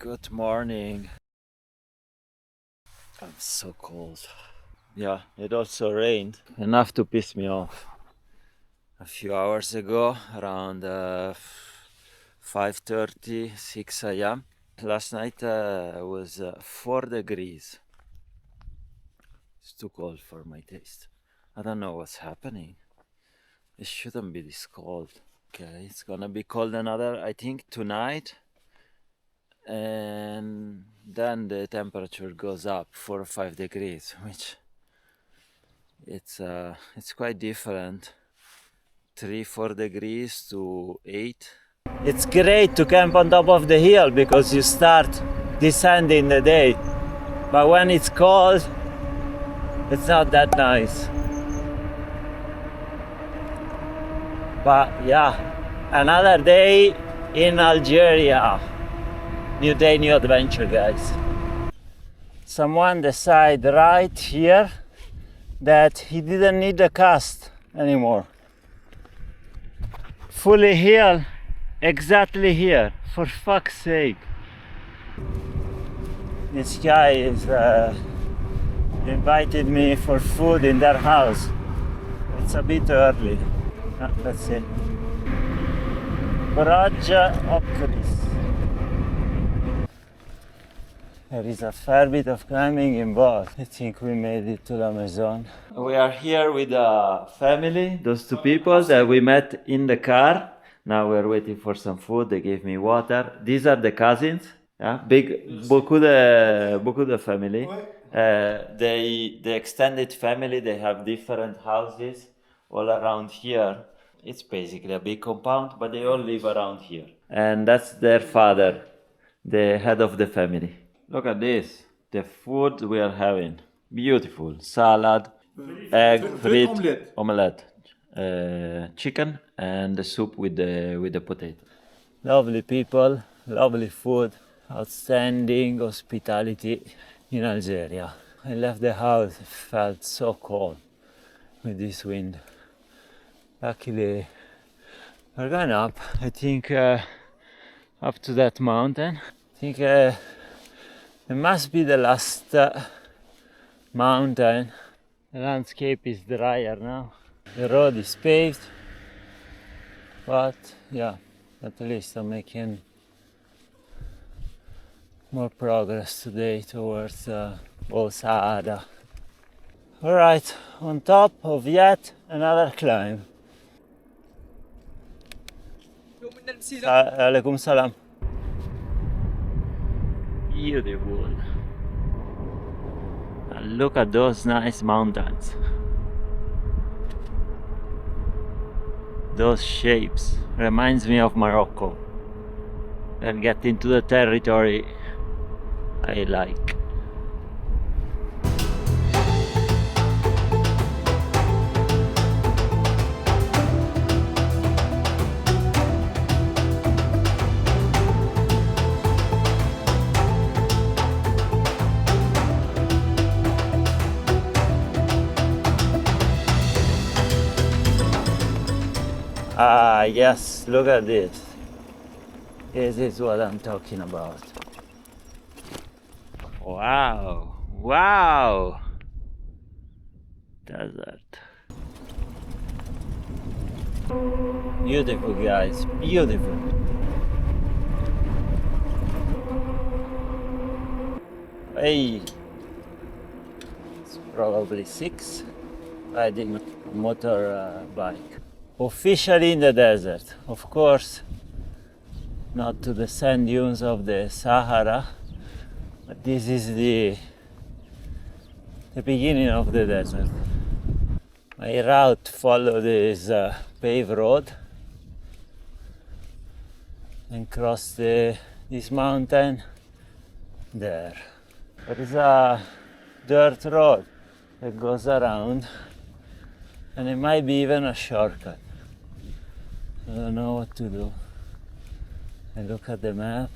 Good morning. I'm so cold. Yeah, it also rained. Enough to piss me off. A few hours ago, around 5:30, 6 a.m. Last night was 4 degrees. It's too cold for my taste. I don't know what's happening. It shouldn't be this cold. Okay, it's gonna be cold another, I think, tonight. And then the temperature goes up 4 or 5 degrees, which it's quite different. 3-4 degrees to 8. It's great to camp on top of the hill because you start descending the day, but when it's cold it's not that nice. But yeah, another day in Algeria. New day, new adventure, guys. Someone decided right here that he didn't need a cast anymore. Fully hill, exactly here, for fuck's sake. This guy is invited me for food in their house. It's a bit early. Let's see. Braja Okris. There is a fair bit of climbing involved. I think we made it to La Maison. We are here with a family, those two people that we met in the car. Now we're waiting for some food. They gave me water. These are the cousins. Yeah, beaucoup de family. The extended family, they have different houses all around here. It's basically a big compound, but they all live around here. And that's their father, the head of the family. Look at this, the food we are having. Beautiful. Salad, egg, frites, omelette, chicken, and the soup with the potato. Lovely people, lovely food, outstanding hospitality in Algeria. I left the house, it felt so cold with this wind. Luckily, we're going up, I think up to that mountain. I think it must be the last mountain. The landscape is drier now. The road is paved, but yeah, at least I'm making more progress today towards Bou Saada. Alright, on top of yet another climb. Alaikum salam. Beautiful. And look at those nice mountains. Those shapes reminds me of Morocco. And get into the territory I like. Ah, yes, look at this. This is what I'm talking about. Wow, wow. Desert. Beautiful, guys, beautiful. Hey, it's probably 6 riding a motor bike. Officially in the desert, of course, not to the sand dunes of the Sahara, but this is the beginning of the desert. My route followed this paved road and crossed this mountain there. There is a dirt road that goes around, and it might be even a shortcut. I don't know what to do. I look at the map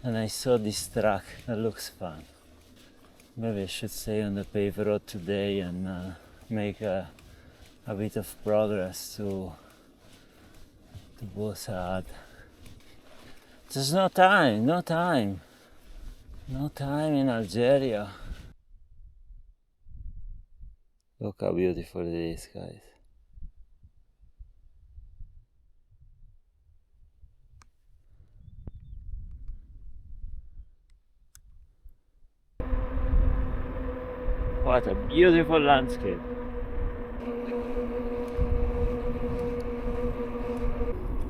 and I saw this track that looks fun. Maybe I should stay on the paved road today and make a bit of progress to Bou Saada. There's no time in Algeria. Look how beautiful it is, guys. What a beautiful landscape.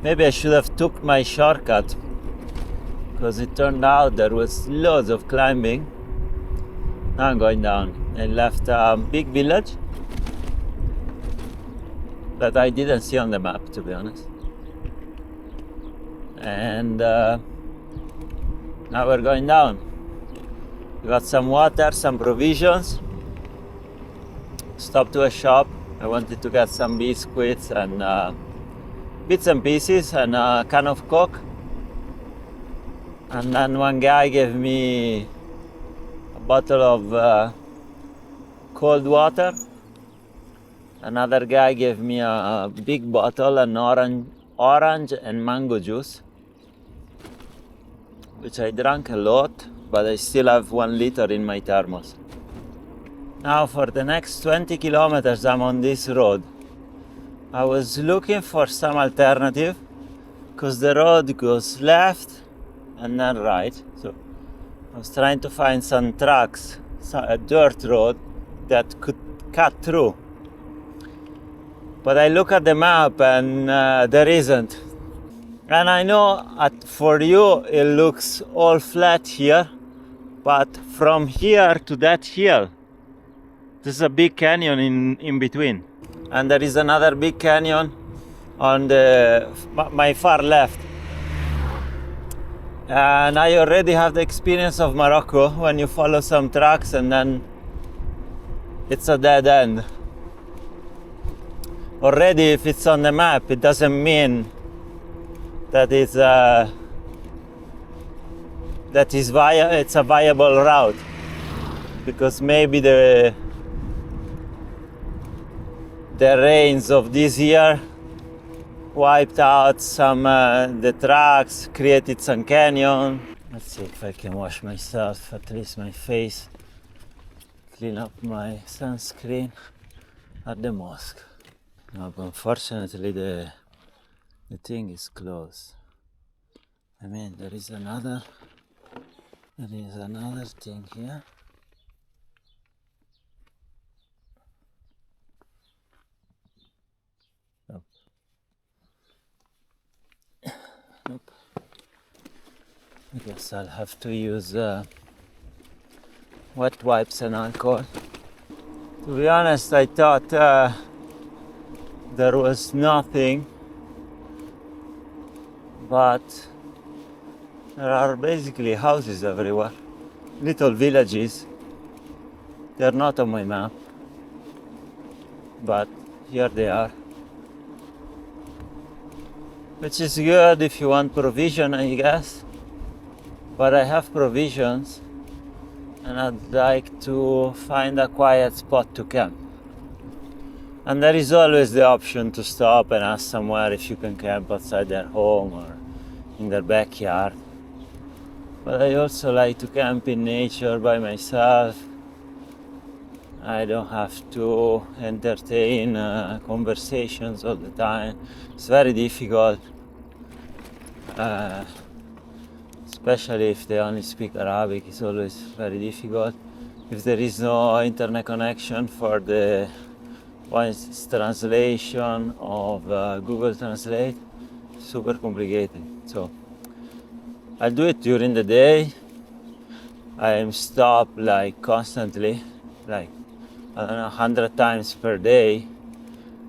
Maybe I should have took my shortcut, because it turned out there was loads of climbing. Now I'm going down. I left a big village that I didn't see on the map, to be honest. And now we're going down. We got some water, some provisions. Stopped to a shop. I wanted to get some biscuits and bits and pieces and a can of Coke. And then one guy gave me a bottle of cold water. Another guy gave me a big bottle of orange and mango juice, which I drank a lot, but I still have 1 liter in my thermos. Now for the next 20 kilometers I'm on this road. I was looking for some alternative, because the road goes left and then right. So I was trying to find some tracks, a dirt road that could cut through. But I look at the map and there isn't. And I know for you it looks all flat here, but from here to that hill, there's a big canyon in between. And there is another big canyon on my far left. And I already have the experience of Morocco, when you follow some tracks and then it's a dead end. Already, if it's on the map, it doesn't mean that it's a viable route, because maybe the rains of this year wiped out some the tracks, created some canyon. Let's see if I can wash myself, at least my face, clean up my sunscreen at the mosque. No, but unfortunately the thing is closed. I mean, there is another thing here. Nope. I guess I'll have to use wet wipes and alcohol. To be honest, I thought there was nothing, but there are basically houses everywhere, little villages. They're not on my map, but here they are. Which is good if you want provision, I guess. But I have provisions, and I'd like to find a quiet spot to camp. And there is always the option to stop and ask somewhere if you can camp outside their home or in their backyard. But I also like to camp in nature by myself. I don't have to entertain conversations all the time. It's very difficult, especially if they only speak Arabic. It's always very difficult. If there is no internet connection for the voice translation of Google Translate, super complicated. So I'll do it during the day. I am stopped like constantly, like I don't know, 100 times per day.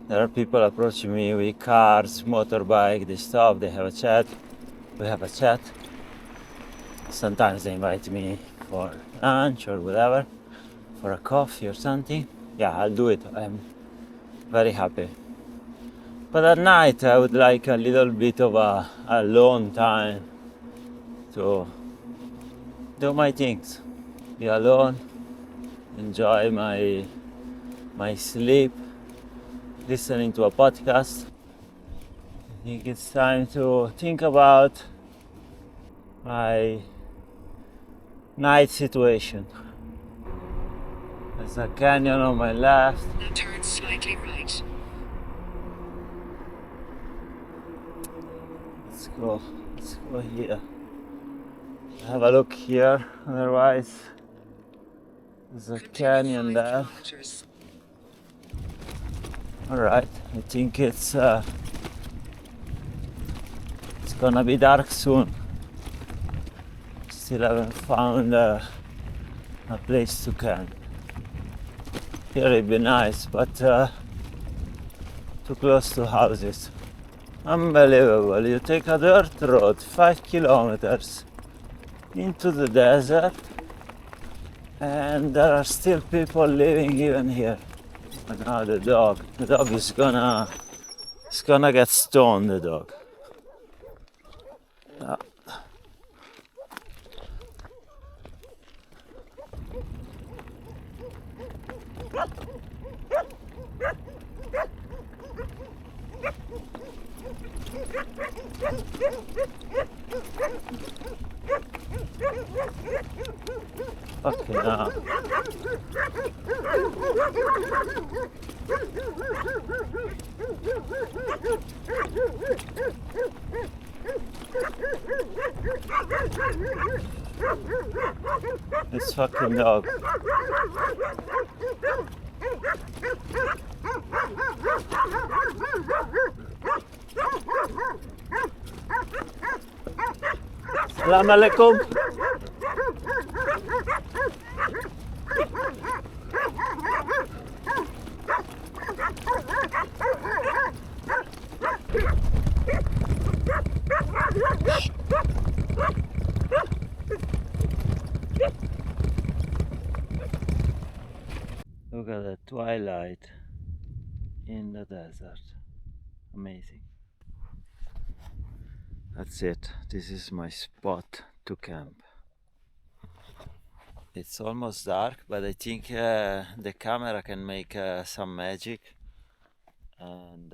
There are people approaching me with cars, motorbike. They stop, they have a chat. We have a chat. Sometimes they invite me for lunch or whatever, for a coffee or something. Yeah, I'll do it. I'm very happy. But at night, I would like a little bit of a alone time to do my things. Be alone, enjoy my sleep, listening to a podcast. I think it's time to think about my night situation. There's a canyon on my left. Now turn slightly right. Let's go here. Have a look here, otherwise there's a canyon there. Alright, I think it's gonna be dark soon. Still haven't found a place to camp. Here it'd be nice, but too close to houses. Unbelievable, you take a dirt road 5 kilometers into the desert and there are still people living even here. And now the dog is gonna get stoned, the dog. Okay, now. This fucking dog. Salam alaikum. Look at the twilight in the desert. Amazing. That's it. This is my spot to camp. It's almost dark, but I think the camera can make some magic, and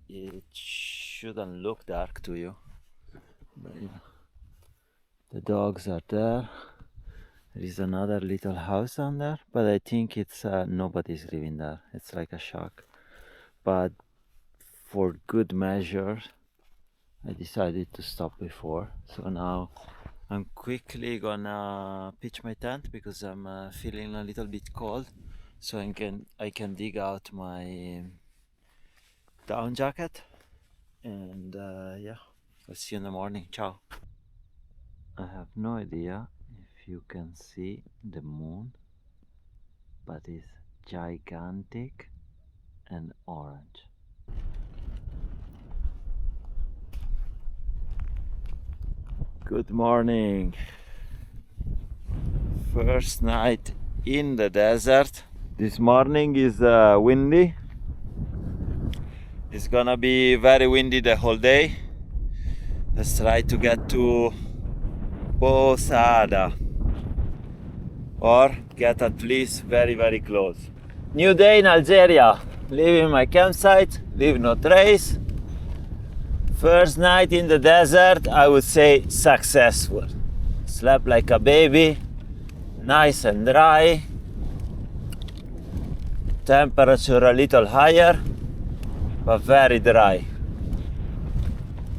it shouldn't look dark to you. But, yeah. The dogs are there. There is another little house down there, but I think it's nobody's living there. It's like a shack. But for good measure, I decided to stop before. So now I'm quickly gonna pitch my tent because I'm feeling a little bit cold. So I can dig out my down jacket, and yeah, I'll see you in the morning. Ciao. I have no idea if you can see the moon, but it's gigantic and orange. Good morning. First night in the desert. This morning is windy. It's gonna be very windy the whole day. Let's try to get to Bou Saada, or get at least very, very close. New day in Algeria. Leaving my campsite, leave no trace. First night in the desert, I would say successful. Slept like a baby, nice and dry. Temperature a little higher, but very dry.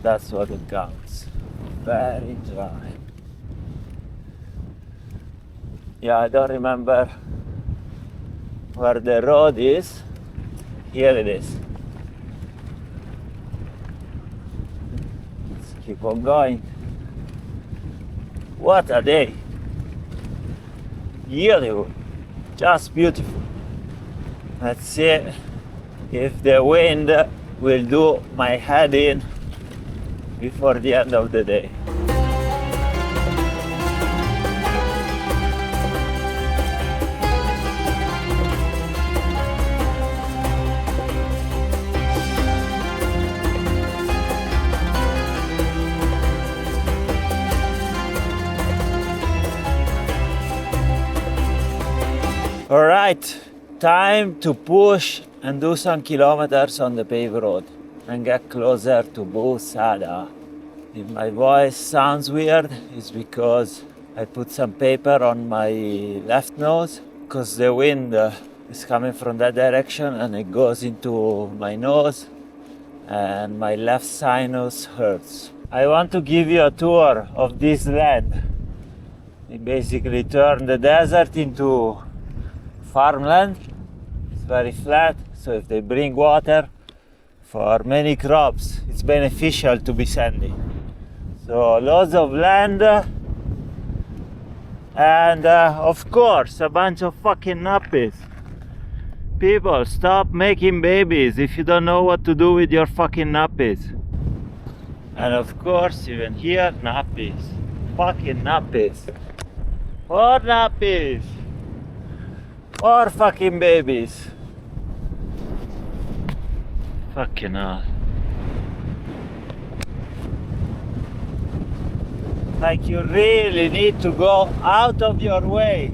That's what it counts. Very dry. Yeah, I don't remember where the road is. Here it is. Let's keep on going. What a day. Beautiful. Just beautiful. Let's see if the wind will do my head in before the end of the day. All right, time to push and do some kilometers on the paved road and get closer to Bou Saada. If my voice sounds weird, it's because I put some paper on my left nose because the wind is coming from that direction and it goes into my nose and my left sinus hurts. I want to give you a tour of this land. We basically turn the desert into farmland. It's very flat, so if they bring water for many crops, it's beneficial to be sandy. So lots of land and of course a bunch of fucking nappies. People, stop making babies if you don't know what to do with your fucking nappies. And of course even here, nappies. Fucking nappies. More nappies. More fucking babies. Fucking hell. Like you really need to go out of your way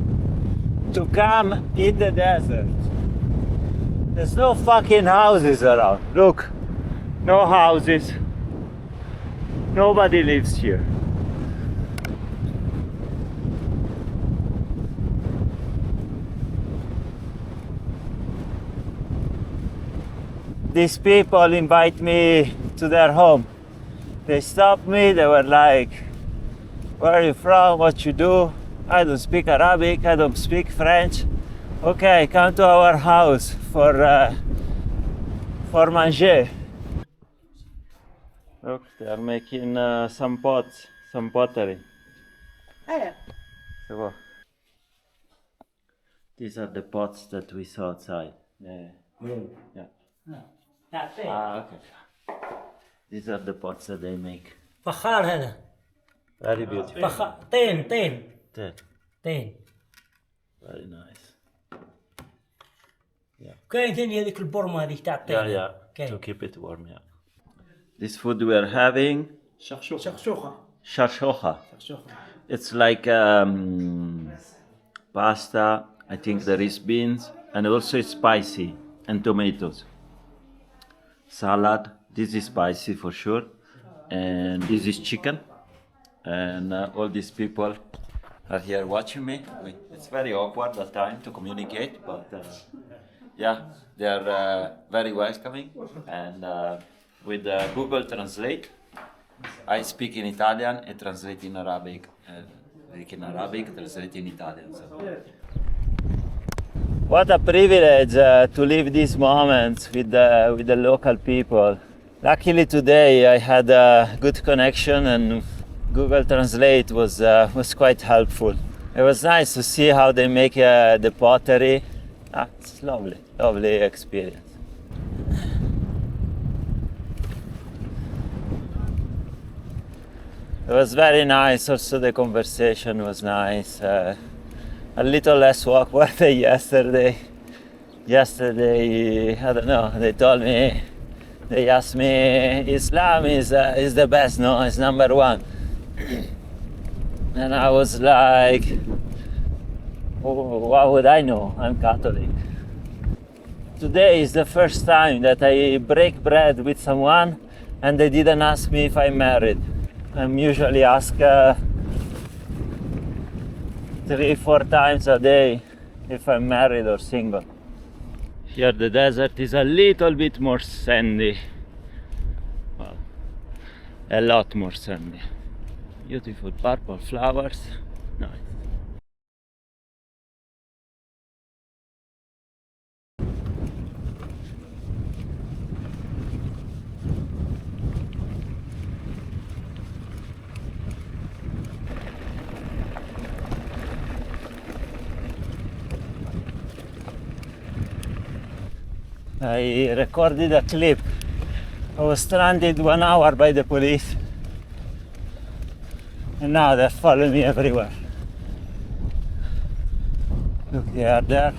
to come in the desert. There's no fucking houses around. Look, no houses. Nobody lives here. These people invite me to their home. They stopped me, they were like, where are you from, what you do? I don't speak Arabic, I don't speak French. Okay, come to our house for manger. Look, they are making some pots, some pottery. So, these are the pots that we saw outside. Yeah. Okay. These are the pots that they make. فخار هذا. Very beautiful. طين. Very nice. كاين ثاني هذيك البرمة هذيك تاع الطين. Yeah. To keep it warm, yeah. This food we are having. Shakshuka. It's like pasta. I think there is beans and also it's spicy and tomatoes. Salad. This is spicy for sure. And this is chicken. And all these people are here watching me. It's very awkward at time to communicate, but yeah, they are very welcoming. And with Google Translate, I speak in Italian and translate in Arabic. Speak in Arabic, translate in Italian. So. What a privilege to live these moments with the local people. Luckily today I had a good connection and Google Translate was quite helpful. It was nice to see how they make the pottery. It's lovely experience. It was very nice, also the conversation was nice. A little less awkward than yesterday. Yesterday, I don't know, they asked me, Islam is the best, no, it's number one. And I was like, oh, what would I know? I'm Catholic. Today is the first time that I break bread with someone and they didn't ask me if I'm married. I'm usually asked 3-4 times a day if I'm married or single. Here the desert is a little bit more sandy. Well, a lot more sandy. Beautiful purple flowers. Nice. I recorded a clip. I was stranded 1 hour by the police. And now they follow me everywhere. Look, they are there.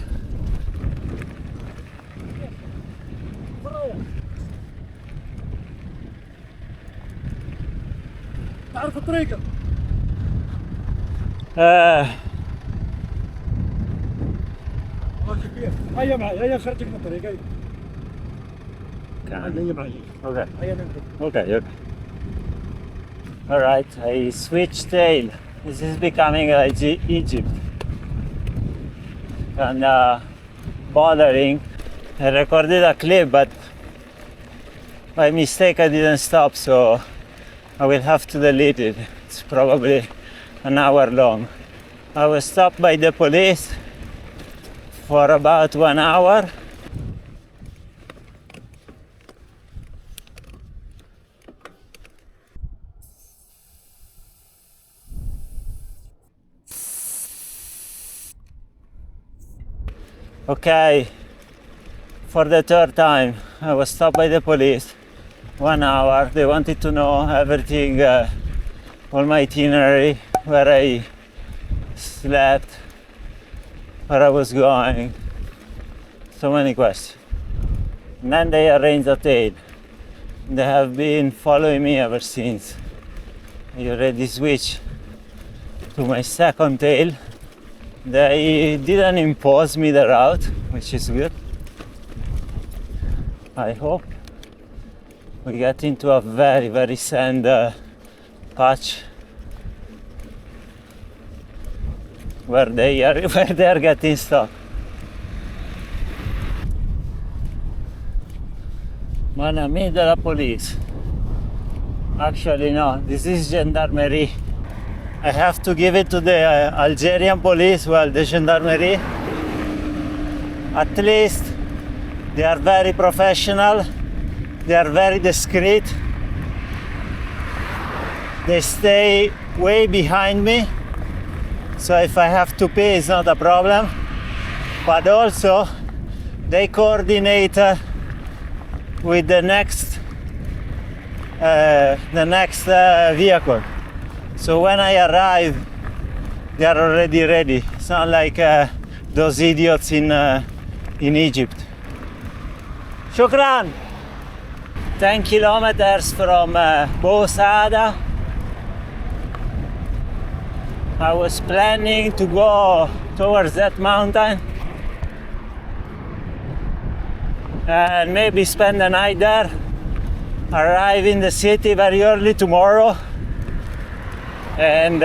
تعرف الطريقة؟ ماشي كيف؟ هيا معي، هيا خرجك من الطريق، هيا. هيا معي. Okay. هيا نمشي. Okay. Alright, I switched tail. This is becoming like Egypt. And bothering. I recorded a clip, but by mistake I didn't stop, so I will have to delete it. It's probably an hour long. I was stopped by the police for about 1 hour. Okay, for the third time, I was stopped by the police. 1 hour. They wanted to know everything, all my itinerary, where I slept, where I was going. So many questions. And then they arranged a tail. They have been following me ever since. I already switched to my second tail. They didn't impose me the route, which is good. I hope we get into a very, very sand patch where they are getting stuck. Mon ami de la police. Actually, no, this is gendarmerie. I have to give it to the Algerian police, well, the gendarmerie. At least they are very professional, they are very discreet. They stay way behind me, so if I have to pay, it's not a problem. But also, they coordinate with the next vehicle. So when I arrive, they are already ready. It's not like those idiots in Egypt. Shukran! 10 kilometers from Bou Saada. I was planning to go towards that mountain and maybe spend the night there. Arrive in the city very early tomorrow and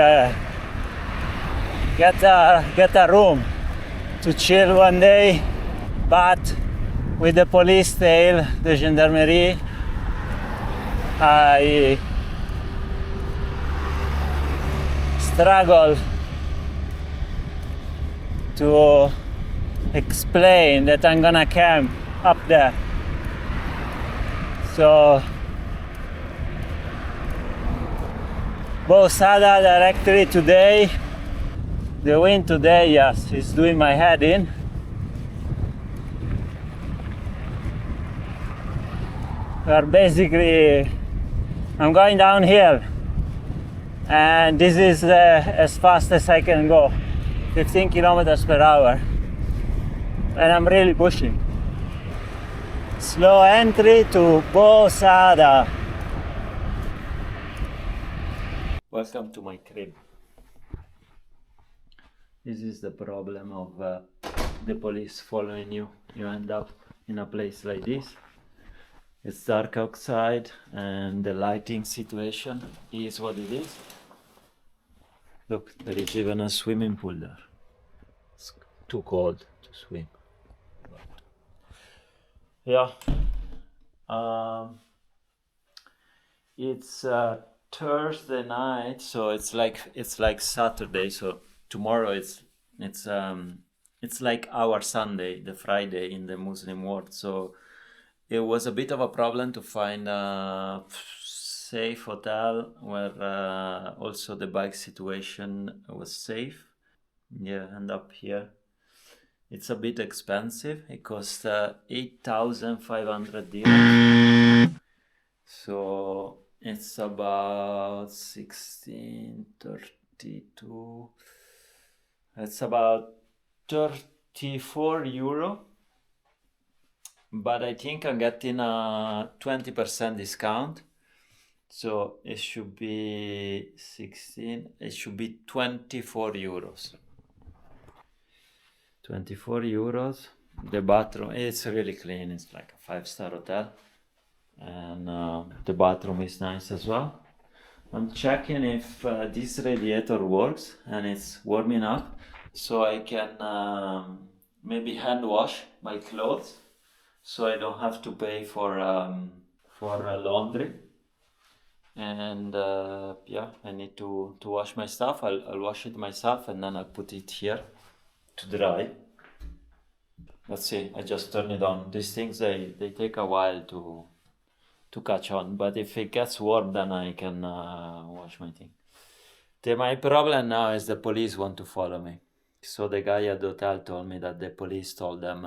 get a room to chill one day. But with the police tail, the gendarmerie, I struggle to explain that I'm gonna camp up there. So Bou Saada directly today. The wind today, yes, is doing my head in. We are basically, I'm going downhill, and this is as fast as I can go, 15 kilometers per hour, and I'm really pushing. Slow entry to Bou Saada. Welcome to my crib. This is the problem of the police following you. You end up in a place like this. It's dark outside and the lighting situation is what it is. Look, there is even a swimming pool there. It's too cold to swim. Yeah. It's Thursday night, so it's like Saturday. So tomorrow it's like our Sunday, the Friday in the Muslim world. So it was a bit of a problem to find a safe hotel where also the bike situation was safe. Yeah, end up here. It's a bit expensive. It costs 8,500 dirhams. So it's about 1632. It's about 34 euro. But I think I'm getting a 20% discount. So it should be 16. It should be 24 euros. 24 euros. The bathroom is really clean. It's like a 5-star hotel. And the bathroom is nice as well. I'm checking if this radiator works and it's warming up, so I can maybe hand wash my clothes, so I don't have to pay for laundry. And yeah, I need to wash my stuff. I'll wash it myself and then I'll put it here to dry. Let's see, I just turn it on. These things, they take a while to catch on, but if it gets warm, then I can wash my thing. My problem now is the police want to follow me. So the guy at the hotel told me that the police told them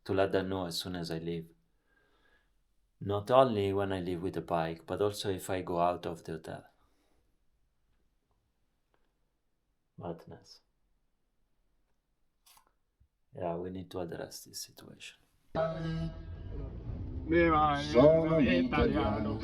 to let them know as soon as I leave. Not only when I leave with the bike, but also if I go out of the hotel. Madness. Yeah, we need to address this situation. Sono italiano.